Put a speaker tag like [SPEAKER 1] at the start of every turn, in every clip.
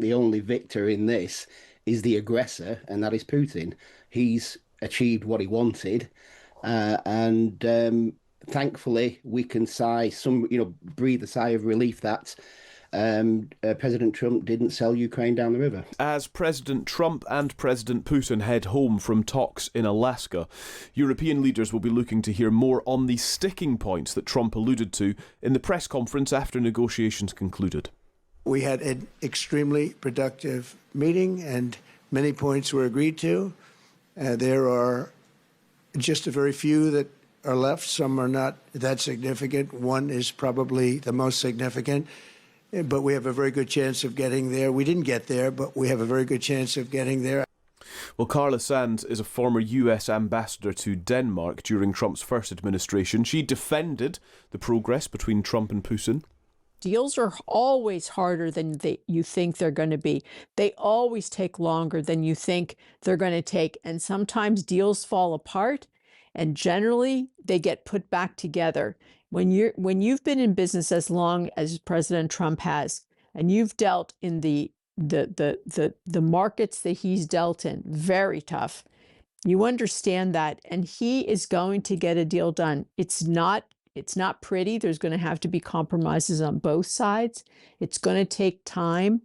[SPEAKER 1] the only victor in this is the aggressor, and that is Putin. He's achieved what he wanted, and thankfully we can breathe a sigh of relief that President Trump didn't sell Ukraine down the river.
[SPEAKER 2] As President Trump and President Putin head home from talks in Alaska, European leaders will be looking to hear more on the sticking points that Trump alluded to in the press conference after negotiations concluded.
[SPEAKER 3] We had an extremely productive meeting and many points were agreed to. There are just a very few that are left. Some are not that significant. One is probably the most significant. But we have a very good chance of getting there. We didn't get there, but we have a very good chance of getting there.
[SPEAKER 2] Well, Carla Sands is a former US ambassador to Denmark during Trump's first administration. She defended the progress between Trump and Putin.
[SPEAKER 4] Deals are always harder than you think they're going to be. They always take longer than you think they're going to take. And sometimes deals fall apart, and generally they get put back together. When you've been in business as long as President Trump has, and you've dealt in the markets that he's dealt in, very tough, you understand that, and he is going to get a deal done. It's not pretty. There's going to have to be compromises on both sides. It's going to take time,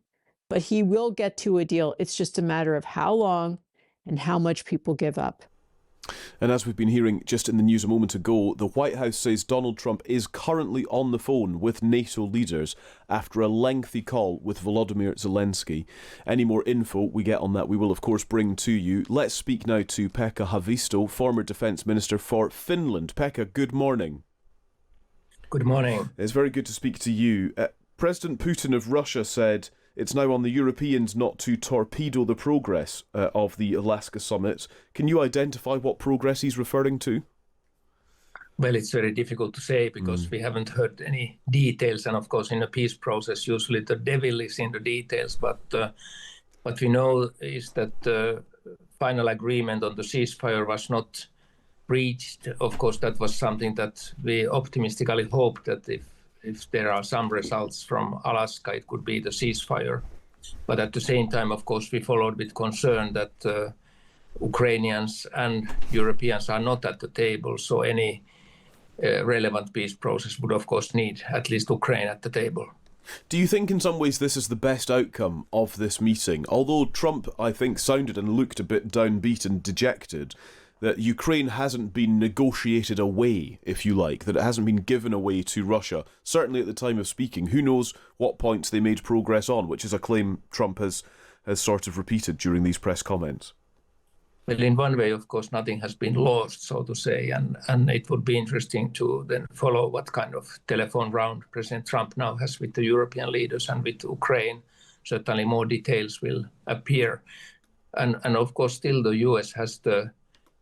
[SPEAKER 4] but he will get to a deal. It's just a matter of how long and how much people give up.
[SPEAKER 2] And as we've been hearing just in the news a moment ago, the White House says Donald Trump is currently on the phone with NATO leaders after a lengthy call with Volodymyr Zelensky. Any more info we get on that, we will of course bring to you. Let's speak now to Pekka Haavisto, former Defence Minister for Finland. Pekka, good morning.
[SPEAKER 5] Good morning.
[SPEAKER 2] It's very good to speak to you. President Putin of Russia said it's now on the Europeans not to torpedo the progress of the Alaska summit. Can you identify what progress he's referring to?
[SPEAKER 5] Well, it's very difficult to say because we haven't heard any details. And of course, in a peace process, usually the devil is in the details. But what we know is that the final agreement on the ceasefire was not reached. Of course, that was something that we optimistically hoped that if there are some results from Alaska, it could be the ceasefire. But at the same time, of course, we followed with concern that Ukrainians and Europeans are not at the table. So any relevant peace process would, of course, need at least Ukraine at the table.
[SPEAKER 2] Do you think in some ways this is the best outcome of this meeting? Although Trump, I think, sounded and looked a bit downbeat and dejected, that Ukraine hasn't been negotiated away, if you like, that it hasn't been given away to Russia, certainly at the time of speaking. Who knows what points they made progress on, which is a claim Trump has sort of repeated during these press comments.
[SPEAKER 5] Well, in one way, of course, nothing has been lost, so to say, and it would be interesting to then follow what kind of telephone round President Trump now has with the European leaders and with Ukraine. Certainly more details will appear. And of course, still the US has the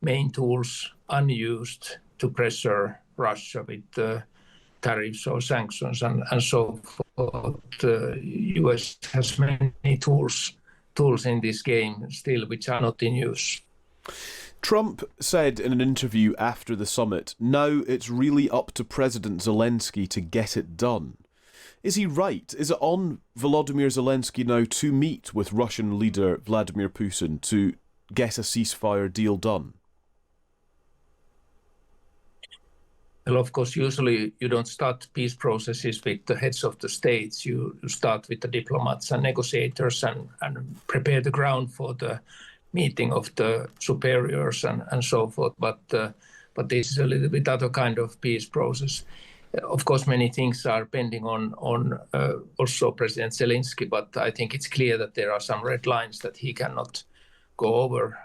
[SPEAKER 5] main tools unused to pressure Russia with tariffs or sanctions and so forth. The US has many tools in this game still which are not in use.
[SPEAKER 2] Trump said in an interview after the summit, now it's really up to President Zelensky to get it done. Is he right? Is it on Volodymyr Zelensky now to meet with Russian leader Vladimir Putin to get a ceasefire deal done?
[SPEAKER 5] Well, of course, usually you don't start peace processes with the heads of the states. You start with the diplomats and negotiators and prepare the ground for the meeting of the superiors and so forth. But this is a little bit other kind of peace process. Of course, many things are pending on also President Zelensky, but I think it's clear that there are some red lines that he cannot go over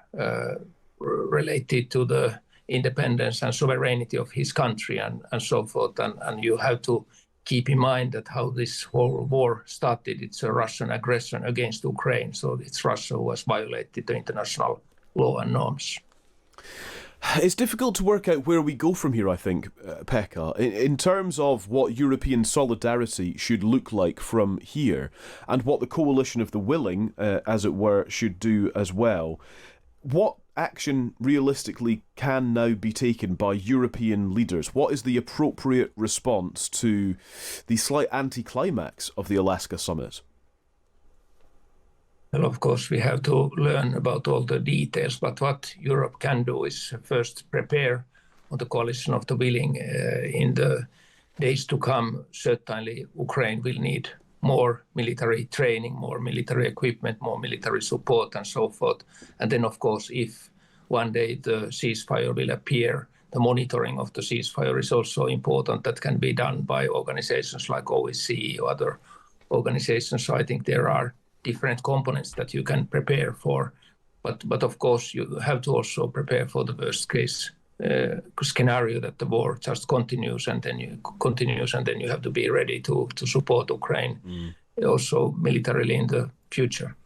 [SPEAKER 5] related to the independence and sovereignty of his country and so forth. And you have to keep in mind that how this whole war started. It's a Russian aggression against Ukraine. So it's Russia who has violated the international law and norms.
[SPEAKER 2] It's difficult to work out where we go from here, I think, Pekka, in terms of what European solidarity should look like from here and what the coalition of the willing, as it were, should do as well. What action realistically can now be taken by European leaders? What is the appropriate response to the slight anticlimax of the Alaska summit?
[SPEAKER 5] Well, of course, we have to learn about all the details, but what Europe can do is first prepare on the coalition of the willing in the days to come. Certainly, Ukraine will need more military training, more military equipment, more military support, and so forth. And then, of course, if one day the ceasefire will appear, the monitoring of the ceasefire is also important. That can be done by organizations like OSCE or other organizations. So I think there are different components that you can prepare for. But of course, you have to also prepare for the worst case scenario, that the war just continues and then you have to be ready to support Ukraine also militarily in the future.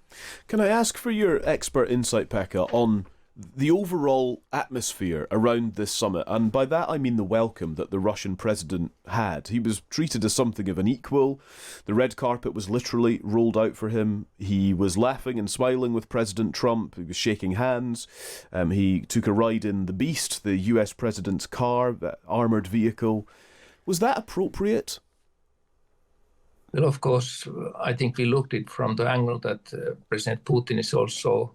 [SPEAKER 2] Can I ask for your expert insight, Pekka, on the overall atmosphere around this summit? And by that I mean the welcome that the Russian president had. He was treated as something of an equal. The red carpet was literally rolled out for him. He was laughing and smiling with President Trump. He was shaking hands. He took a ride in the Beast, the US president's car, that armoured vehicle. Was that appropriate?
[SPEAKER 5] Well, of course, I think we looked at it from the angle that President Putin is also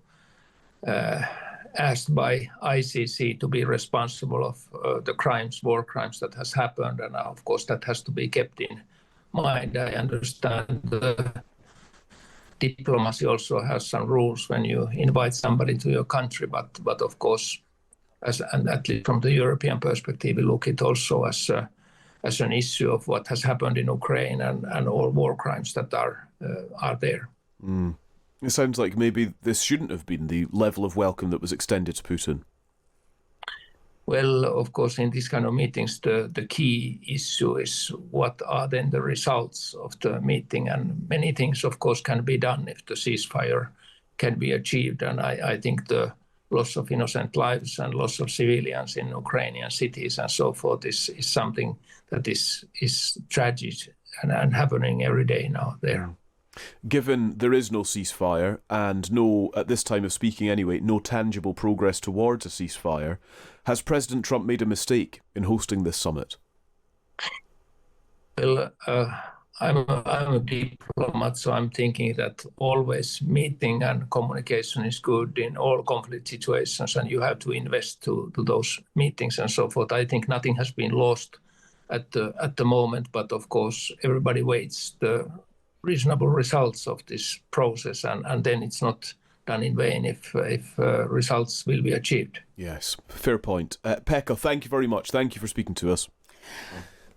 [SPEAKER 5] asked by ICC to be responsible of the war crimes that has happened. And of course, that has to be kept in mind. I understand the diplomacy also has some rules when you invite somebody to your country. But of course, and at least from the European perspective, we look at it also as an issue of what has happened in Ukraine and all war crimes that are there.
[SPEAKER 2] Mm. It sounds like maybe this shouldn't have been the level of welcome that was extended to Putin.
[SPEAKER 5] Well, of course, in these kind of meetings, the key issue is what are then the results of the meeting. And many things, of course, can be done if the ceasefire can be achieved. And I think the loss of innocent lives and loss of civilians in Ukrainian cities and so forth is something that is tragic and happening every day now there.
[SPEAKER 2] Given there is no ceasefire and no, at this time of speaking anyway, no tangible progress towards a ceasefire, has President Trump made a mistake in hosting this summit?
[SPEAKER 5] Well, I'm a diplomat, so I'm thinking that always meeting and communication is good in all conflict situations, and you have to invest to those meetings and so forth. I think nothing has been lost at the moment, but of course everybody waits the reasonable results of this process, and then it's not done in vain if results will be achieved.
[SPEAKER 2] Yes, fair point. Pekka, thank you very much. Thank you for speaking to us.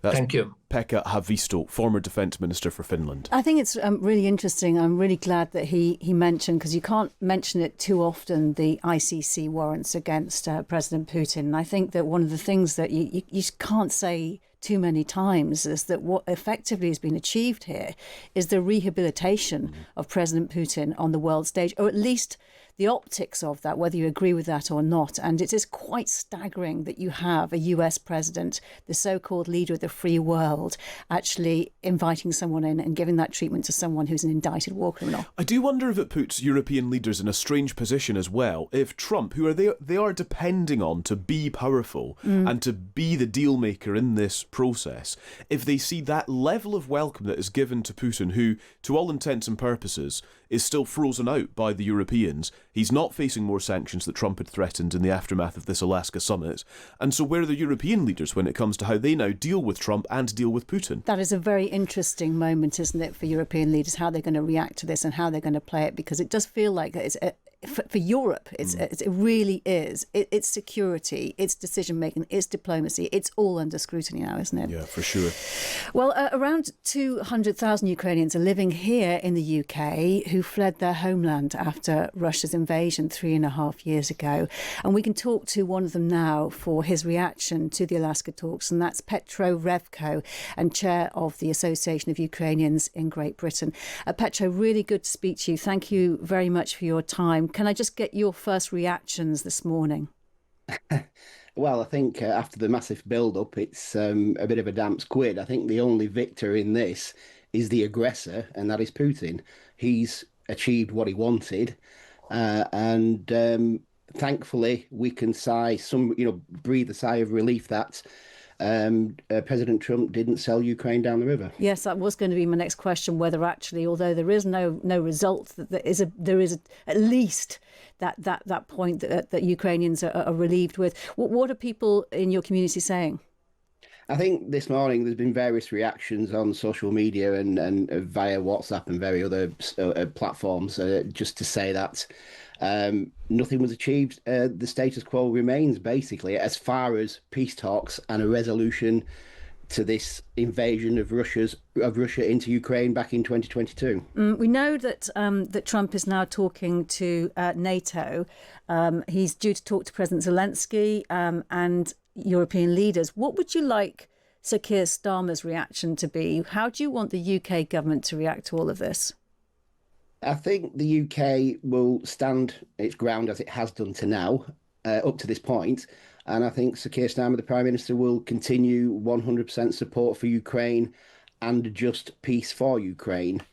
[SPEAKER 5] Thank you.
[SPEAKER 2] Pekka Haavisto, former Defence Minister for Finland.
[SPEAKER 6] I think it's really interesting. I'm really glad that he mentioned, because you can't mention it too often, the ICC warrants against President Putin. And I think that one of the things that you can't say too many times is that what effectively has been achieved here is the rehabilitation of President Putin on the world stage, or at least the optics of that, whether you agree with that or not. And it is quite staggering that you have a US president, the so-called leader of the free world, actually inviting someone in and giving that treatment to someone who's an indicted war criminal.
[SPEAKER 2] I do wonder if it puts European leaders in a strange position as well. If Trump, who they are depending on to be powerful and to be the deal maker in this process, if they see that level of welcome that is given to Putin, who, to all intents and purposes, is still frozen out by the Europeans. He's not facing more sanctions that Trump had threatened in the aftermath of this Alaska summit. And so where are the European leaders when it comes to how they now deal with Trump and deal with Putin?
[SPEAKER 6] That is a very interesting moment, isn't it, for European leaders, how they're going to react to this and how they're going to play it, because it does feel like it's for Europe, it really is. It's security, it's decision-making, it's diplomacy. It's all under scrutiny now, isn't it?
[SPEAKER 2] Yeah, for sure.
[SPEAKER 6] Well, around 200,000 Ukrainians are living here in the UK who fled their homeland after Russia's invasion 3.5 years ago. And we can talk to one of them now for his reaction to the Alaska talks, and that's Petro Rewko, and chair of the Association of Ukrainians in Great Britain. Petro, really good to speak to you. Thank you very much for your time. Can I just get your first reactions this morning?
[SPEAKER 1] Well, I think after the massive build-up, it's a bit of a damp squid. I think the only victor in this is the aggressor, and that is Putin. He's achieved what he wanted, and thankfully we can breathe a sigh of relief that President Trump didn't sell Ukraine down the river.
[SPEAKER 6] Yes, that was going to be my next question. Whether actually, although there is no result, that there is at least that point that Ukrainians are relieved with. What are people in your community saying?
[SPEAKER 1] I think this morning there's been various reactions on social media and via WhatsApp and various other platforms, just to say that nothing was achieved. The status quo remains, basically, as far as peace talks and a resolution to this invasion of Russia into Ukraine back in 2022.
[SPEAKER 6] We know that that Trump is now talking to NATO. He's due to talk to President Zelensky and European leaders. What would you like Sir Keir Starmer's reaction to be? How do you want the UK government to react to all of this?
[SPEAKER 1] I think the UK will stand its ground as it has done to now, up to this point. And I think Sir Keir Starmer, the Prime Minister, will continue 100% support for Ukraine and just peace for Ukraine,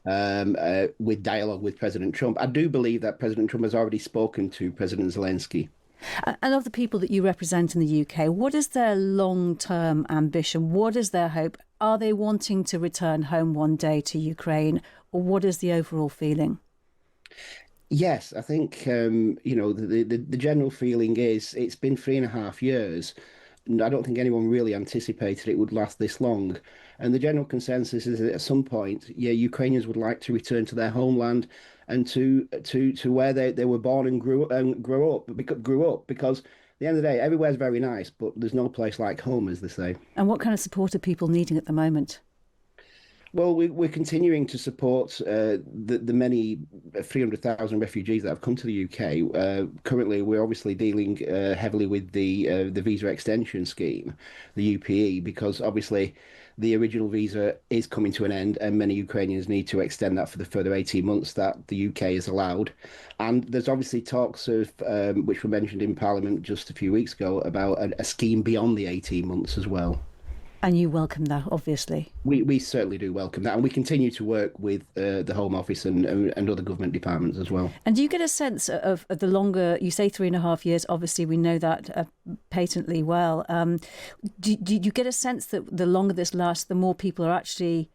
[SPEAKER 1] with dialogue with President Trump. I do believe that President Trump has already spoken to President Zelensky.
[SPEAKER 6] And of the people that you represent in the UK, what is their long-term ambition? What is their hope? Are they wanting to return home one day to Ukraine, or what is the overall feeling?
[SPEAKER 1] Yes, I think the general feeling is it's been 3.5 years. And I don't think anyone really anticipated it would last this long. And the general consensus is that at some point, Ukrainians would like to return to their homeland and to where they were born and grew up. Because at the end of the day, everywhere's very nice, but there's no place like home, as they say.
[SPEAKER 6] And what kind of support are people needing at the moment?
[SPEAKER 1] Well, we're continuing to support the many 300,000 refugees that have come to the UK. Currently, we're obviously dealing heavily with the visa extension scheme, the UPE, because obviously the original visa is coming to an end, and many Ukrainians need to extend that for the further 18 months that the UK has allowed. And there's obviously talks of, which were mentioned in Parliament just a few weeks ago, about a scheme beyond the 18 months as well.
[SPEAKER 6] And you welcome that, obviously.
[SPEAKER 1] We certainly do welcome that, and we continue to work with the Home Office and other government departments as well.
[SPEAKER 6] And do you get a sense of the longer, you say 3.5 years, obviously we know that patently well. Do you get a sense that the longer this lasts, the more people are actually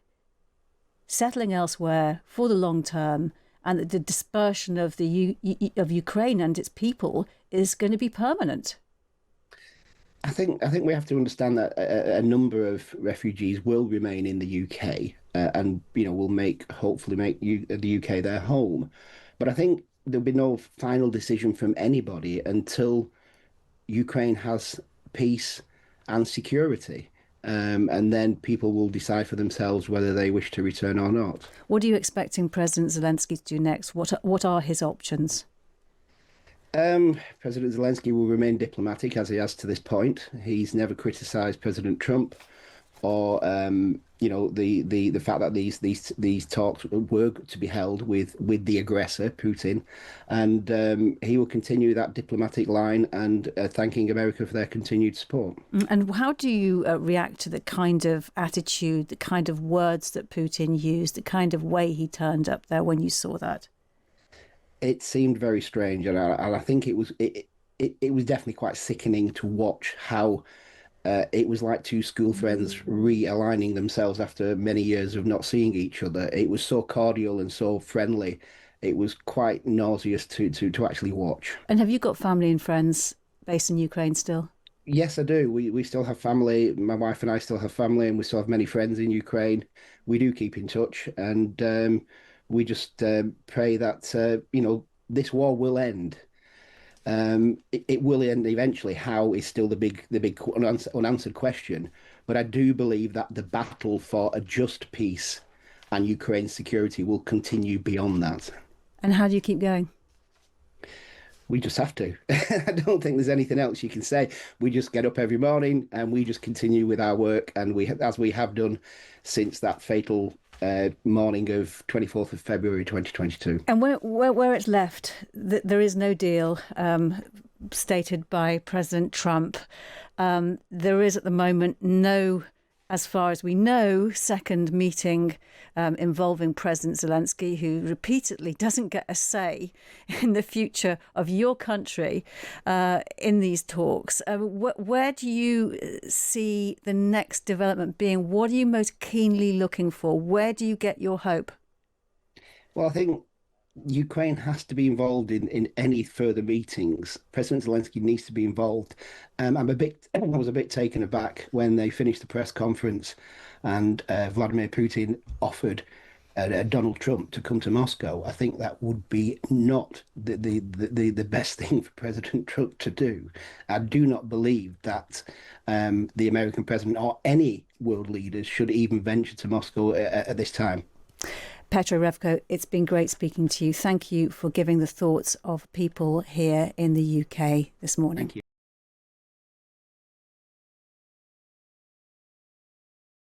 [SPEAKER 6] settling elsewhere for the long term, and that the dispersion of of Ukraine and its people is going to be permanent?
[SPEAKER 1] I think we have to understand that a number of refugees will remain in the UK, and will hopefully make the UK their home. But I think there'll be no final decision from anybody until Ukraine has peace and security, and then people will decide for themselves whether they wish to return or not.
[SPEAKER 6] What are you expecting President Zelensky to do next? What are his options?
[SPEAKER 1] President Zelensky will remain diplomatic as he has to this point. He's never criticised President Trump or the fact that these talks were to be held with the aggressor Putin, and he will continue that diplomatic line and thanking America for their continued support.
[SPEAKER 6] And how do you react to the kind of attitude, the kind of words that Putin used, the kind of way he turned up there when you saw that?
[SPEAKER 1] It seemed very strange, and I think it was definitely quite sickening to watch how it was like two school friends realigning themselves after many years of not seeing each other. It was so cordial and so friendly. It was quite nauseous to actually watch.
[SPEAKER 6] And have you got family and friends based in Ukraine still?
[SPEAKER 1] Yes, I do. We still have family. My wife and I still have family, and we still have many friends in Ukraine. We do keep in touch, and we just pray that this war will end. It will end eventually. How is still the big unanswered question. But I do believe that the battle for a just peace and Ukraine's security will continue beyond that.
[SPEAKER 6] And how do you keep going?
[SPEAKER 1] We just have to. I don't think there's anything else you can say. We just get up every morning and we just continue with our work, and as we have done since that fatal morning of 24th of February 2022.
[SPEAKER 6] And where it's left, there is no deal stated by President Trump. There is at the moment no as far as we know, second meeting involving President Zelensky, who repeatedly doesn't get a say in the future of your country in these talks. Where do you see the next development being? What are you most keenly looking for? Where do you get your hope?
[SPEAKER 1] Well, I think Ukraine has to be involved in any further meetings. President Zelensky needs to be involved. I was a bit taken aback when they finished the press conference and Vladimir Putin offered Donald Trump to come to Moscow. I think that would be not the best thing for President Trump to do. I do not believe that the American president or any world leaders should even venture to Moscow at this time.
[SPEAKER 6] Petro Rewko, it's been great speaking to you. Thank you for giving the thoughts of people here in the UK this morning.
[SPEAKER 1] Thank you.